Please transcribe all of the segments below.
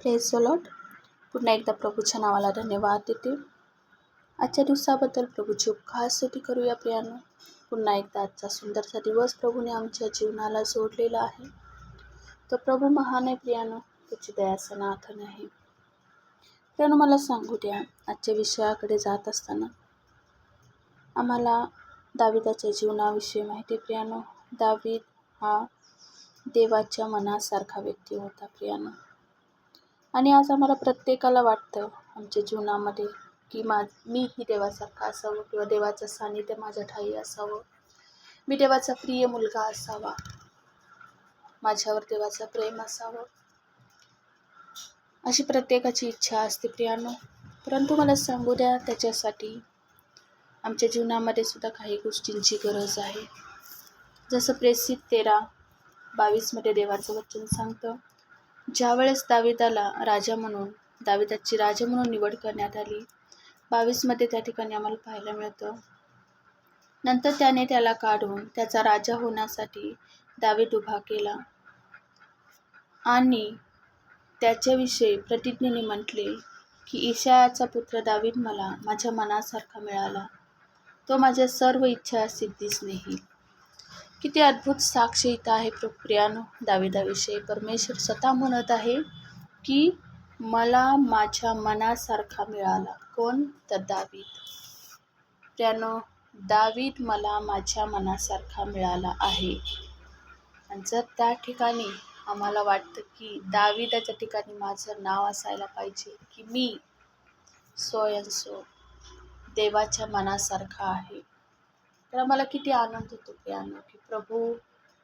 Praise the Lord. पुन्हा एकदा प्रभूच्या नावाला धन्यवाद देते. आजच्या दिवसाबद्दल प्रभूची उपकार स्तुती करूया प्रियानो. पुन्हा एकदा आजचा सुंदरसा दिवस प्रभूने आमच्या जीवनाला जोडलेला आहे. तो प्रभू महान आहे प्रियानो, त्याची दया सनातन आहे. प्रियानो, मला सांगू द्या, आजच्या विषयाकडे जात असताना आम्हाला दाविदाच्या जीवनाविषयी माहिती आहे प्रियानो. दावीद हा देवाच्या मनासारखा व्यक्ती होता प्रियानो. आणि आज आम्हाला प्रत्येकाला वाटतं आमच्या जीवनामध्ये की मीही देवासारखा असावं किंवा देवाचं सानिध्य माझ्या ठाई असावं, मी देवाचा प्रिय मुलगा असावा, माझ्यावर देवाचं प्रेम असावं, अशी प्रत्येकाची इच्छा असते प्रियानो. परंतु मला सांगू द्या, त्याच्यासाठी आमच्या जीवनामध्ये सुद्धा काही गोष्टींची गरज आहे. जसं प्रेषित 13:22 देवाचं वचन सांगतं, ज्यावेळेस दाविदाची राजा म्हणून निवड करण्यात आली, 22 त्या ठिकाणी आम्हाला पाहायला मिळतं, नंतर त्याने त्याला काढून त्याचा राजा होण्यासाठी दावीद उभा केला आणि त्याच्याविषयी प्रतिज्ञेने म्हटले की इशायाचा पुत्र दावीद मला माझ्या मनासारखा मिळाला, तो माझ्या सर्व इच्छा सिद्धीस नेईल. किती अद्भुत साक्ष इथं आहे प्रियानो. दाविदाविषयी परमेश्वर स्वतः म्हणत आहे की मला माझ्या मनासारखा मिळाला. कोण? तर दावीद. प्रियानो, दावीद मला माझ्या मनासारखा मिळाला आहे. आणि जर त्या ठिकाणी आम्हाला वाटतं की दाविदाच्या ठिकाणी माझं नाव असायला पाहिजे की मी सो अँड सो देवाच्या मनासारखा आहे, तर आम्हाला किती आनंद होतो प्रियानो की प्रभू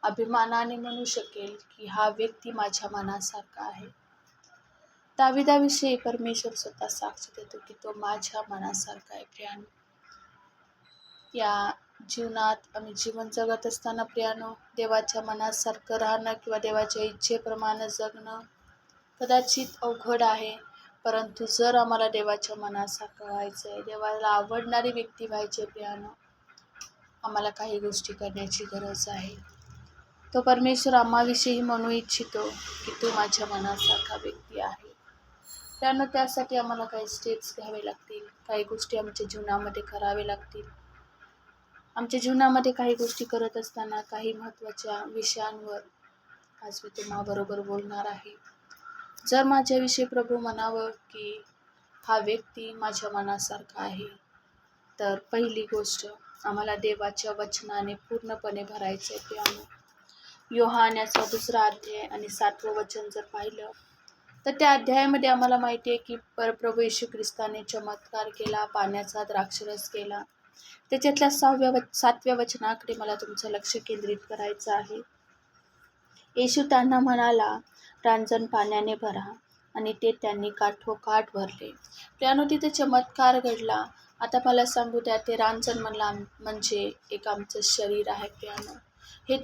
अभिमानाने म्हणू शकेल की हा व्यक्ती माझ्या मनासारखा आहे. दाविदाविषयी परमेश्वर स्वतः साक्ष देतो की तो माझ्या मनासारखा आहे प्रियानो. या जीवनात आम्ही जीवन जगत असताना प्रियानो, देवाच्या मनासारखं राहणं किंवा देवाच्या इच्छेप्रमाणे जगणं कदाचित अवघड आहे. परंतु जर आम्हाला देवाच्या मनासारखं व्हायचं आहे, देवाला आवडणारी व्यक्ती व्हायची आहे प्रियानो, आम्हाला काही गोष्टी करण्याची गरज आहे. तो परमेश्वर आम्हाविषयी म्हणू इच्छितो की तू माझ्या मनासारखा व्यक्ती आहे. त्यानं त्यासाठी आम्हाला काही स्टेप्स घ्यावे लागतील, काही गोष्टी आमच्या जीवनामध्ये करावे लागतील. आमच्या जीवनामध्ये काही गोष्टी करत असताना काही महत्त्वाच्या विषयांवर आज मी तुम्हाबरोबर बोलणार आहे. जर माझ्याविषयी प्रभू म्हणावं की हा व्यक्ती माझ्या मनासारखा आहे, तर पहिली गोष्ट आम्हाला देवाच्या वचनाने पूर्णपणे भरायचं आहे प्रियानो. योहानाचा 2 अध्याय आणि 7वं वचन जर पाहिलं तर त्या अध्यायामध्ये आम्हाला माहिती आहे की प्रभू येशू ख्रिस्ताने चमत्कार केला, पाण्याचा द्राक्षरस केला. त्याच्यातल्या 7व्या वचनाकडे मला तुमचं लक्ष केंद्रित करायचं आहे. येशू त्यांना म्हणाला, रांजण पाण्याने भरा, आणि ते त्यांनी काठोकाठ भरले. प्रियानो, तिथे चमत्कार घडला. आता मला सांगू द्या, ते रांजण म्हणजे एक आमचं शरीर आहे प्रियानो.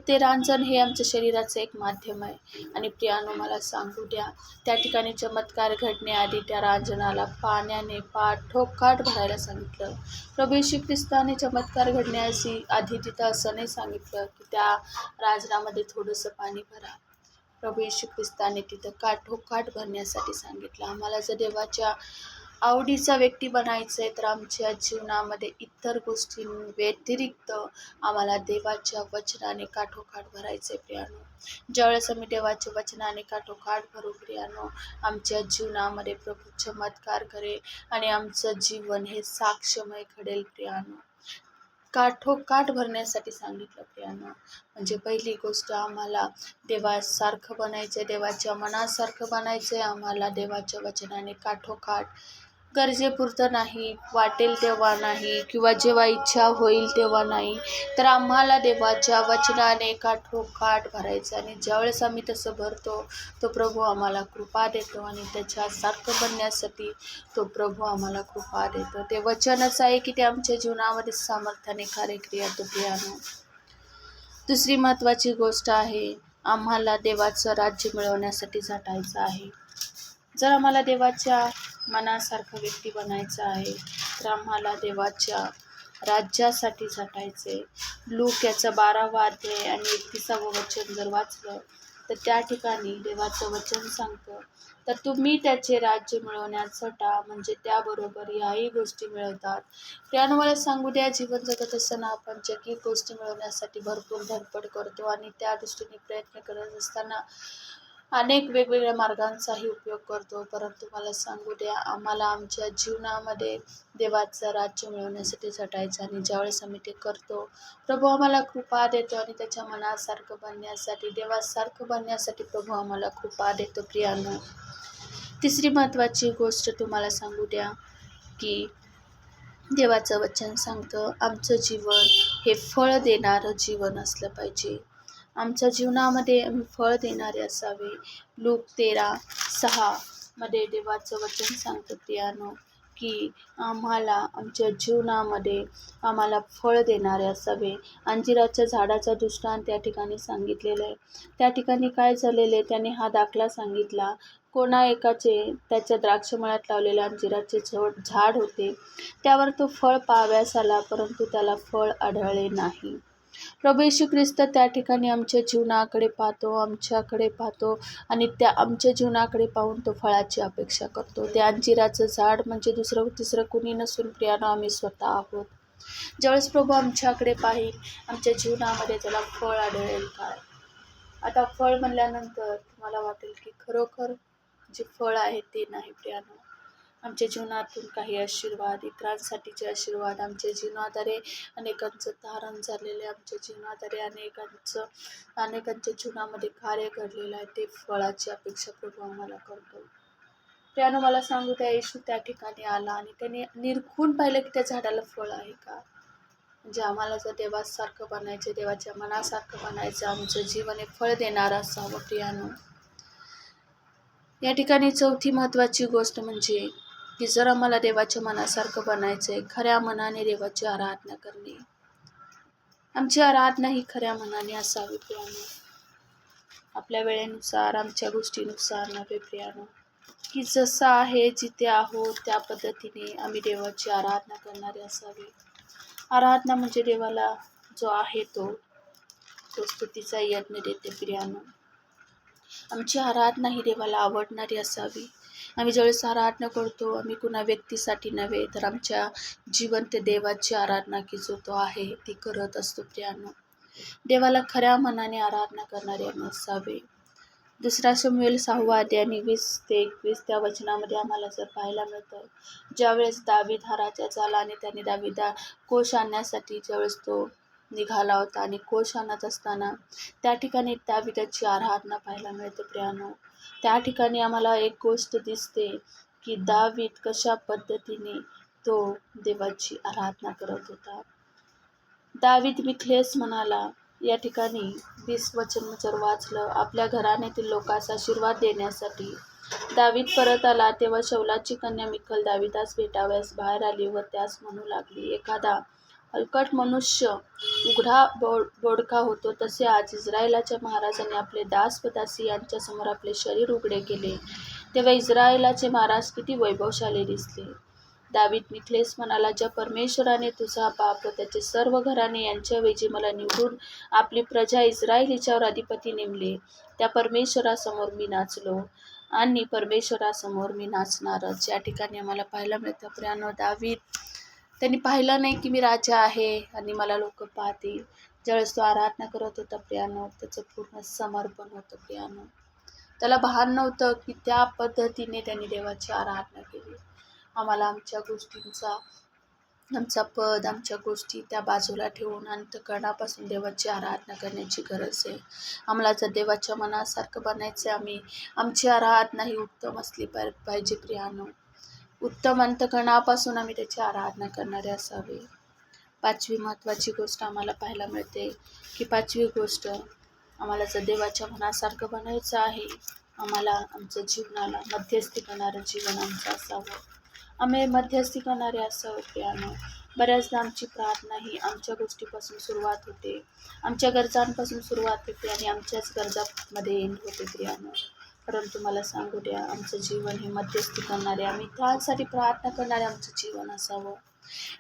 ते रांजण हे आमच्या शरीराचं एक माध्यम आहे. आणि प्रियानो, मला सांगू द्या, त्या ठिकाणी चमत्कार घडण्याआधी त्या रांजणाला पाण्याने काठोकाठ भरायला सांगितलं. प्रभू येशू ख्रिस्ताने चमत्कार घडण्याआधी तिथं असं नाही सांगितलं की त्या रांजणामध्ये थोडंसं पाणी भरा. प्रभू येशू ख्रिस्ताने तिथं काठोकाठ भरण्यासाठी सांगितलं. आम्हाला जर देवाच्या आवडीचा व्यक्ती बनायचं आहे, तर आमच्या जीवनामध्ये इतर गोष्टी व्यतिरिक्त आम्हाला देवाच्या वचनाने काठोकाठ भरायचं आहे प्रियानो. ज्यावेळेस आम्ही देवाच्या वचनाने काठोकाठ भरू प्रियानो, आमच्या जीवनामध्ये प्रभू चमत्कार करेल आणि आमचं जीवन हे साक्षमय घडेल प्रियानो. काठोकाठ भरण्यासाठी सांगितलं प्रियानो. म्हणजे पहिली गोष्ट आम्हाला देवासारखं बनायचं आहे, देवाच्या मनासारखं बनायचं आहे. आम्हाला देवाच्या वचनाने काठोकाठ, गरजेपुरतं नाही, वाटेल तेव्हा नाही किंवा जेव्हा इच्छा होईल तेव्हा नाही, तर आम्हाला देवाच्या वचनाने काठोकाठ भरायचं. आणि ज्यावेळेस आम्ही तसं भरतो, तो प्रभू आम्हाला कृपा देतो आणि त्याच्यासारखं बनण्यासाठी तो प्रभू आम्हाला कृपा देतो. ते वचनच आहे की ते आमच्या जीवनामध्ये सामर्थ्याने कार्यक्रिया तो प्रियानो. दुसरी महत्त्वाची गोष्ट आहे, आम्हाला देवाचं राज्य मिळवण्यासाठी झटायचं आहे. जर आम्हाला देवाच्या मनासारखं व्यक्ती बनायचं आहे, तर आम्हाला देवाच्या राज्यासाठी झटायचे. लूक याचा 12वा अध्याय आणि 31वं वचन जर वाचलं तर त्या ठिकाणी देवाचं वचन सांगतं, तर तुम्ही त्याचे राज्य मिळवण्यात झटा, म्हणजे त्याबरोबर याही गोष्टी मिळवतात. त्यानं मला सांगू द्या, जीवन जगत असताना आपण जगी गोष्टी मिळवण्यासाठी भरपूर धडपड करतो आणि त्या दृष्टीने प्रयत्न करत असताना अनेक वेगवेगळ्या मार्गांचाही उपयोग करतो. परंतु मला सांगू द्या, आम्हाला आमच्या जीवनामध्ये देवाचं राज्य मिळवण्यासाठी झटायचं आणि ज्यावेळेस आम्ही ते करतो, प्रभू आम्हाला कृपा देतो आणि त्याच्या मनासारखं बनण्यासाठी, देवासारखं बनण्यासाठी प्रभू आम्हाला कृपा देतो प्रियानो. तिसरी महत्त्वाची गोष्ट तुम्हाला सांगू द्या, की देवाचं वचन सांगतं, आमचं जीवन हे फळ देणारं जीवन असलं पाहिजे. आमच्या जीवनामध्ये आम्ही फळ देणारे असावे. लूक 13:6 मध्ये देवाचं वचन सांगतं प्रियानो, की आम्हाला आमच्या जीवनामध्ये आम्हाला फळ देणारे असावे. अंजिराच्या झाडाचा दृष्टांत त्या ठिकाणी सांगितलेलं आहे. त्या ठिकाणी काय झालेलं आहे, त्याने हा दाखला सांगितला. कोणा एकाचे त्याच्या द्राक्षमळ्यात लावलेले अंजिराचे झाड होते. त्यावर तो फळ पाहावयास आला, परंतु त्याला फळ आढळले नाही. प्रभू येशू ख्रिस्त त्या ठिकाणी आमच्या जीवनाकडे पाहतो, आमच्याकडे पाहतो आणि त्या आमच्या जीवनाकडे पाहून तो फळाची अपेक्षा करतो. त्या अंजिराचं झाड म्हणजे दुसरं तिसरं कुणी नसून प्रियानो आम्ही स्वतः आहोत. ज्यावेळेस प्रभू आमच्याकडे पाहील, आमच्या जीवनामध्ये त्याला फळ आढळेल काय? आता फळ म्हणल्यानंतर तुम्हाला वाटेल की खरोखर जे फळ आहे ते नाही प्रियानो. आमच्या जीवनातून काही आशीर्वाद, इतरांसाठीचे आशीर्वाद, आमच्या जीवनाद्वारे अनेकांचं तारण झालेलं आहे, आमच्या जीवनाद्वारे अनेकांच्या जीवनामध्ये कार्य घडलेलं आहे, ते फळाची अपेक्षा प्रभू आम्हाला करतो. त्यानं मला सांगू द्या, येशू त्या ठिकाणी आला आणि त्याने निरखून पाहिलं की त्या झाडाला फळ आहे का. म्हणजे आम्हाला जर देवासारखं बनायचं, देवाच्या मनासारखं बनायचं, आमचं जीवन हे फळ देणारं असावं प्रियानो. या ठिकाणी चौथी महत्त्वाची गोष्ट म्हणजे की जर आम्हाला देवाच्या मनासारखं बनायचंय, खऱ्या मनाने देवाची आराधना करणे. आमची आराधना ही खऱ्या मनाने असावी प्रियानो. आपल्या वेळेनुसार, आमच्या गोष्टीनुसार नव्हे प्रियानो, की जसं आहे, जिथे आहोत त्या पद्धतीने आम्ही देवाची आराधना करणारे असावे. आराधना म्हणजे देवाला जो आहे तो स्तुतीचा यज्ञ देते प्रियानो. आमची आराधना ही देवाला आवडणारी असावी. आम्ही ज्यावेळेस आराधना करतो, आम्ही कुणा व्यक्तीसाठी नव्हे, तर आमच्या जिवंत देवाची आराधना की जो तो आहे ती करत असतो प्रियानो. देवाला खऱ्या मनाने आराधना करणारे आम्ही असावे. 2 शमूएल 6 अध्याय 20-21 त्या वचनामध्ये आम्हाला जर पाहायला मिळतं, ज्यावेळेस दावीद हा राजा झाला आणि त्याने दावीदा कोष आणण्यासाठी ज्यावेळेस तो निघाला होता आणि कोष आणत असताना त्या ठिकाणी दावीदाची आराधना पाहायला मिळते प्रियानो. त्या ठिकाणी आम्हाला एक गोष्ट दिसते की दावीद कशा पद्धतीने तो देवाची आराधना करत होता. दावीद मिखलेस म्हणाला, या ठिकाणी 20 वचन जर वाचलं, आपल्या घराण्यातील लोकांस आशीर्वाद देण्यासाठी दावीद परत आला, तेव्हा शौलाची कन्या मिखल दावीदास भेटावयास बाहेर आली व त्यास म्हणू लागली, एखादा हलकट मनुष्य उघडा बोडका होतो, तसे आज इस्रायलाच्या महाराजांनी आपले दास व दासी यांच्यासमोर आपले शरीर उघडे केले. तेव्हा इस्रायलाचे महाराज किती वैभवशाली दिसले. दावीद मिखलेस म्हणाला, ज्या परमेश्वराने तुझा बाप व त्याचे सर्व घराणे यांच्याऐवजी मला निवडून आपली प्रजा इस्रायल हिच्यावर अधिपती नेमले, त्या परमेश्वरासमोर मी नाचलो आणि परमेश्वरासमोर मी नाचणारच. या ठिकाणी आम्हाला पाहायला मिळतं प्रियानो, दावीद त्यांनी पाहिलं नाही की मी राजा आहे आणि मला लोक पाहतील. ज्यावेळेस तो आराधना करत होता प्रियानो, त्याचं पूर्ण समर्पण होतं प्रियानो. त्याला भान नव्हतं की त्या पद्धतीने त्यांनी देवाची आराधना केली. आम्हाला आमच्या गोष्टींचा, आमचा पद, आमच्या गोष्टी त्या बाजूला ठेवून अंतःकरणापासून देवाची आराधना करण्याची गरज आहे. आम्हाला जर देवाच्या मनासारखं बनायचं, आमची आराधना ही उत्तम असली पाहिजे प्रियानो. उत्तम अंतःकरणापासून आम्ही त्याची आराधना करणारे असावे. 5वी महत्त्वाची गोष्ट आम्हाला पाहायला मिळते की 5वी गोष्ट, आम्हाला जर देवाच्या मनासारखं बनायचं आहे, आम्हाला आमच्या जीवनाला मध्यस्थी करणारं जीवन आमचं असावं. आम्ही मध्यस्थी करणारे असावं प्रियानो. बऱ्याचदा आमची प्रार्थना ही आमच्या गोष्टीपासून सुरुवात होते, आमच्या गरजांपासून सुरुवात होते आणि आमच्याच गरजामध्ये एंड होते प्रियानो. परंतु मला सांगू द्या, आमचं जीवन हे मध्यस्थी करणारे, आम्ही त्यासाठी प्रार्थना करणारे आमचं जीवन असावं.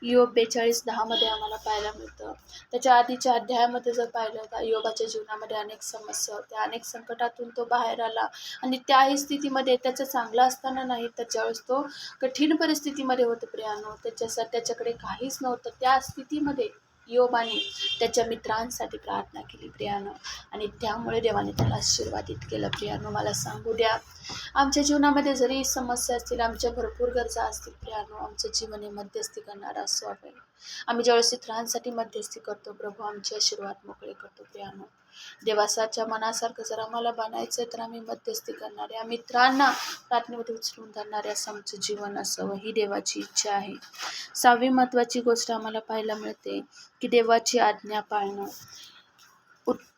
योग 42:10 आम्हाला पाहायला मिळतं. त्याच्या आधीच्या अध्यायामध्ये जर पाहिलं तर योगाच्या जीवनामध्ये अनेक समस्या होत्या, अनेक संकटातून तो बाहेर आला आणि त्याही स्थितीमध्ये त्याचं चांगलं असताना नाही, तर ज्यावेळेस तो कठीण परिस्थितीमध्ये होतो प्रियानो, त्याच्याकडे काहीच नव्हतं, त्या स्थितीमध्ये योबाने त्याच्या मित्रांसाठी प्रार्थना केली प्रियानो, आणि त्यामुळे देवाने त्याला आशीर्वादित केलं. प्रियानो, मला सांगू द्या, आमच्या जीवनामध्ये जरी समस्या असतील, आमच्या भरपूर गरजा असतील प्रियानो, आमचं जीवन हे मध्यस्थी करणारं असावं. आम्ही ज्यावेळेस इतरांसाठी मध्यस्थी करतो, प्रभू आमचे आशीर्वाद मोकळे करतो प्रियानो. देवाच्या मनासारखं जर आम्हाला बनायचं तर आम्ही मध्यस्थी करणारे, आम्ही इतरांना प्रार्थनेमध्ये उचलून धरणारे असं आमचं जीवन असावं, ही देवाची इच्छा आहे. 6वी महत्त्वाची गोष्ट आम्हाला पाहायला मिळते की देवाची आज्ञा पाळणं.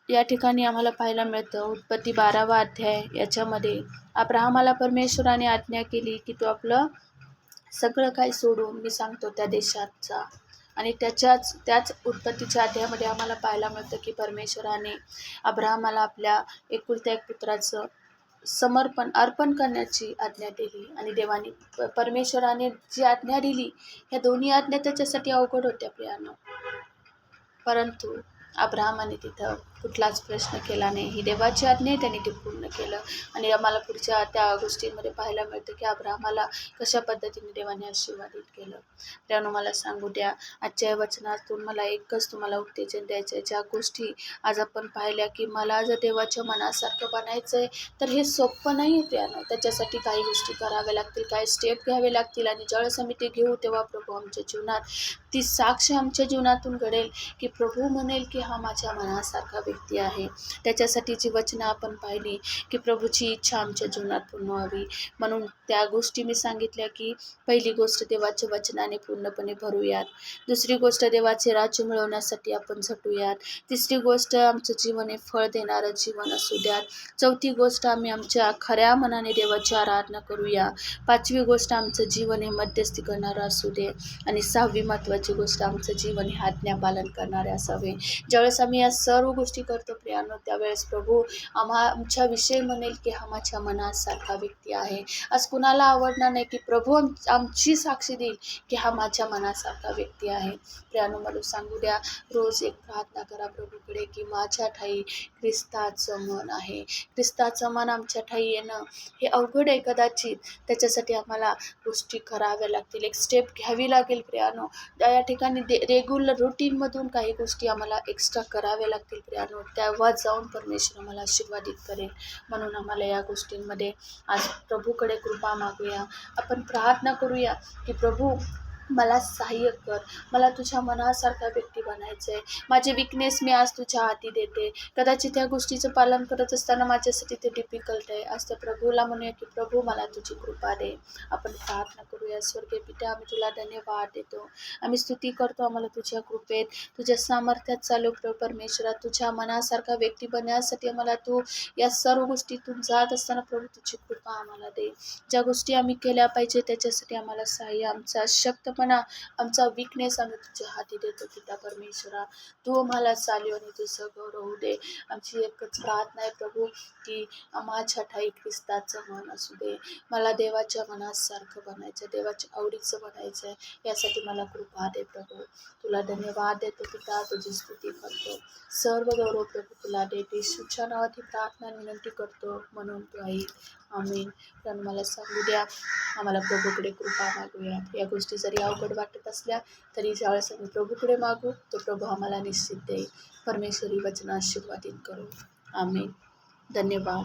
या ठिकाणी आम्हाला पाहायला मिळतं, उत्पत्ती 12वा अध्याय याच्यामध्ये अब्राहमाला परमेश्वराने आज्ञा केली की तो आपलं सगळं काही सोडून मी सांगतो त्या देशात जा. आणि त्याच उत्पत्तीच्या अध्यायामध्ये आम्हाला पाहायला मिळतं की परमेश्वराने अब्राहमाला आपल्या एकुलत्या एक पुत्राचं अर्पण करण्याची आज्ञा दिली. आणि देवाने परमेश्वराने जी आज्ञा दिली, ह्या दोन्ही आज्ञा त्याच्यासाठी अवघड होत्या प्रियानो, परंतु अब्राहमाने तिथं कुठलाच प्रश्न केला नाही. ही देवाची आज्ञा आहे, त्यांनी ते पूर्ण केलं. आणि आम्हाला पुढच्या त्या गोष्टींमध्ये पाहायला मिळतं की अब्राहमाला कशा पद्धतीने देवाने आशीर्वादित केलं. त्यानं मला सांगू द्या, आजच्या या वचनातून मला एकच तुम्हाला उत्तेजन द्यायचं आहे. ज्या गोष्टी आज आपण पाहिल्या की मला जर देवाच्या मनासारखं बनायचं आहे तर हे सोपं नाही आहे त्यानं, त्याच्यासाठी काही गोष्टी कराव्या लागतील, काही स्टेप घ्यावे लागतील. आणि ज्यावेळेस आम्ही ते घेऊ तेव्हा प्रभू आमच्या जीवनात ती साक्ष आमच्या जीवनातून घडेल की प्रभू म्हणेल की हा माझ्या मनासारखा व्यक्ती आहे. त्याच्यासाठी जी वचनं आपण पाहिली की प्रभूची इच्छा आमच्या जीवनात पूर्ण व्हावी, म्हणून त्या गोष्टी मी सांगितल्या की पहिली गोष्ट देवाच्या वचनाने पूर्णपणे भरूयात, दुसरी गोष्ट देवाचे राज्य मिळवण्यासाठी आपण झटूयात, तिसरी गोष्ट आमचं जीवन हे फळ देणारं जीवन असू द्यात, चौथी गोष्ट आम्ही आमच्या खऱ्या मनाने देवाची आराधना करूया, पाचवी गोष्ट आमचं जीवन हे मध्यस्थी करणारं असू दे, आणि 6वी महत्त्वाची गोष्ट आमचं जीवन हे आज्ञा पालन करणारे असावे. ज्यावेळेस आम्ही या सर्व गोष्टी करतो प्रियानो, त्यावेळेस प्रभू आमच्याविषयी म्हणेल की हा माझ्या मनासारखा व्यक्ती आहे. आज कुणाला आवडणार नाही की प्रभू आमची साक्षी देईल की हा माझ्या मनासारखा व्यक्ती आहे. प्रियानो, मला सांगू द्या, रोज एक प्रार्थना करा प्रभूकडे की माझ्या ठाई ख्रिस्ताचं मन आहे. ख्रिस्ताचं मन आमच्या ठाई येणं हे अवघड आहे कदाचित, त्याच्यासाठी आम्हाला गोष्टी कराव्या लागतील, एक स्टेप घ्यावी लागेल प्रियानो. या ठिकाणी रेग्युलर रुटीनमधून काही गोष्टी आम्हाला एक्स्ट्रा कराव्या लागतील प्रियानो, तेव्हा जाऊन परमेश्वर आम्हाला आशीर्वादित करेल. म्हणून आम्हाला या गोष्टींमध्ये आज प्रभूकडे कृपा मागूया, आपण प्रार्थना करूया की प्रभू मला सहाय्य कर, मला तुझ्या मनासारखा व्यक्ती बनायचं आहे. माझे विकनेस मी आज तुझ्या हाती देते. कदाचित त्या गोष्टीचं पालन करत असताना माझ्यासाठी ते डिफिकल्ट आहे. आज त्या प्रभूला म्हणूया की प्रभू मला तुझी कृपा दे. आपण प्रार्थना करूया. स्वर्गीय पिता, आम्ही तुला धन्यवाद देतो, आम्ही स्तुती करतो, आम्हाला तुझ्या कृपेत तुझ्या सामर्थ्यात चालू परमेश्वरा, तुझ्या मनासारखा व्यक्ती बनण्यासाठी आम्हाला तू या सर्व गोष्टीतून जात असताना प्रभू तुझी कृपा आम्हाला दे. ज्या गोष्टी आम्ही केल्या पाहिजे त्याच्यासाठी आम्हाला सहाय्य, आमचा शक्तपणा, आमचा वीकनेस आम्ही तुझ्या हाती देतो पिता परमेश्वरा. तू आम्हाला चालू आणि तुझं गौरव होऊ दे. आमची एकच प्रार्थना आहे प्रभू की माझ्या ठाई ख्रिस्ताचं मन असू दे. मला देवाच्या मनासारखं बनायचं, देवाच्या आवडीचं बनायचं आहे, यासाठी मला कृपा दे प्रभू. तुला धन्यवाद देतो पिता, तुझी स्तुती करतो, सर्व गौरव प्रभू तुला देते. येशूच्या नावात ही प्रार्थना विनंती करतो, म्हणून तू ऐक. आमीन. पण मला सांगू द्या, आम्हाला प्रभूकडे कृपा मागूया. या गोष्टी जरी अवघड वाटत असल्या तरी ज्यावेळेस आम्ही प्रभूकडे मागू तो प्रभू आम्हाला निश्चित देईल. परमेश्वरी वचन आशीर्वादित करू. आमीन. धन्यवाद.